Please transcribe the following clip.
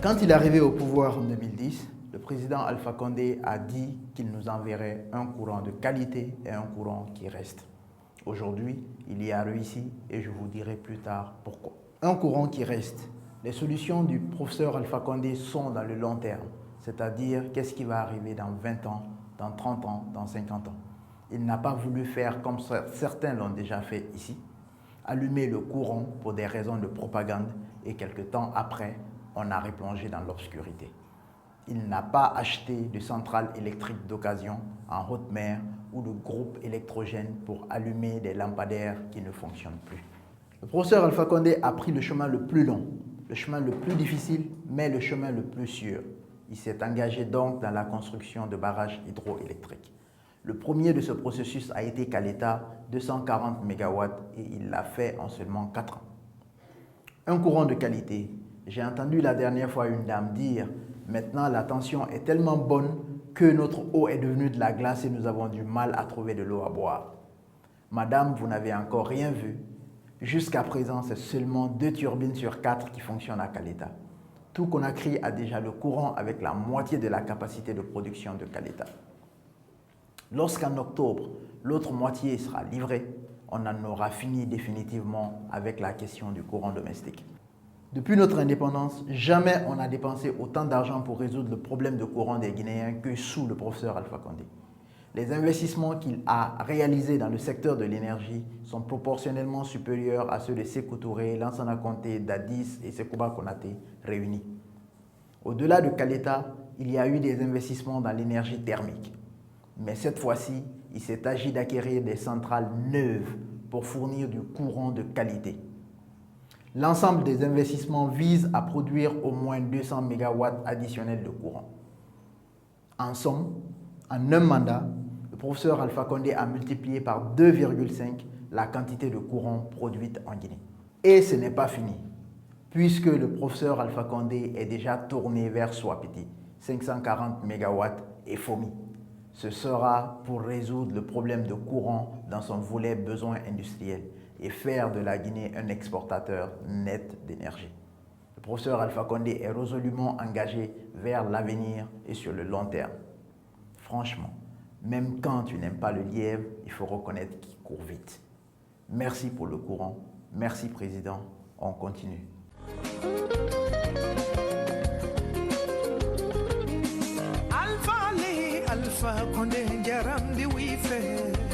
Quand il est arrivé au pouvoir en 2010, le président Alpha Condé a dit qu'il nous enverrait un courant de qualité et un courant qui reste. Aujourd'hui, il y a réussi et je vous dirai plus tard pourquoi. Un courant qui reste. Les solutions du professeur Alpha Condé sont dans le long terme, c'est-à-dire qu'est-ce qui va arriver dans 20 ans, dans 30 ans, dans 50 ans. Il n'a pas voulu faire comme certains l'ont déjà fait ici, allumer le courant pour des raisons de propagande et quelque temps après, on a replongé dans l'obscurité. Il n'a pas acheté de centrales électriques d'occasion en haute mer ou de groupes électrogènes pour allumer des lampadaires qui ne fonctionnent plus. Le professeur Alpha Condé a pris le chemin le plus long, le chemin le plus difficile, mais le chemin le plus sûr. Il s'est engagé donc dans la construction de barrages hydroélectriques. Le premier de ce processus a été Caleta, 240 MW, et il l'a fait en seulement 4 ans. Un courant de qualité. J'ai entendu la dernière fois une dame dire « Maintenant, la tension est tellement bonne que notre eau est devenue de la glace et nous avons du mal à trouver de l'eau à boire. » Madame, vous n'avez encore rien vu. Jusqu'à présent, c'est seulement 2 turbines sur 4 qui fonctionnent à Caleta. Tout Conakry a déjà le courant avec la moitié de la capacité de production de Caleta. Lorsqu'en octobre, l'autre moitié sera livrée, on en aura fini définitivement avec la question du courant domestique. Depuis notre indépendance, jamais on n'a dépensé autant d'argent pour résoudre le problème de courant des Guinéens que sous le professeur Alpha Condé. Les investissements qu'il a réalisés dans le secteur de l'énergie sont proportionnellement supérieurs à ceux de Sékou Touré, Lansana Conté, Dadis et Sekouba Konaté réunis. Au-delà de Caleta, il y a eu des investissements dans l'énergie thermique. Mais cette fois-ci, il s'est agi d'acquérir des centrales neuves pour fournir du courant de qualité. L'ensemble des investissements vise à produire au moins 200 MW additionnels de courant. En somme, en un mandat, le professeur Alpha Condé a multiplié par 2,5 la quantité de courant produite en Guinée. Et ce n'est pas fini, puisque le professeur Alpha Condé est déjà tourné vers Swapiti, 540 MW et FOMI. Ce sera pour résoudre le problème de courant dans son volet besoins industriels et faire de la Guinée un exportateur net d'énergie. Le professeur Alpha Condé est résolument engagé vers l'avenir et sur le long terme. Franchement, même quand tu n'aimes pas le lièvre, il faut reconnaître qu'il court vite. Merci pour le courant. Merci, Président. On continue. Alpha Condé, Jaram di Wife.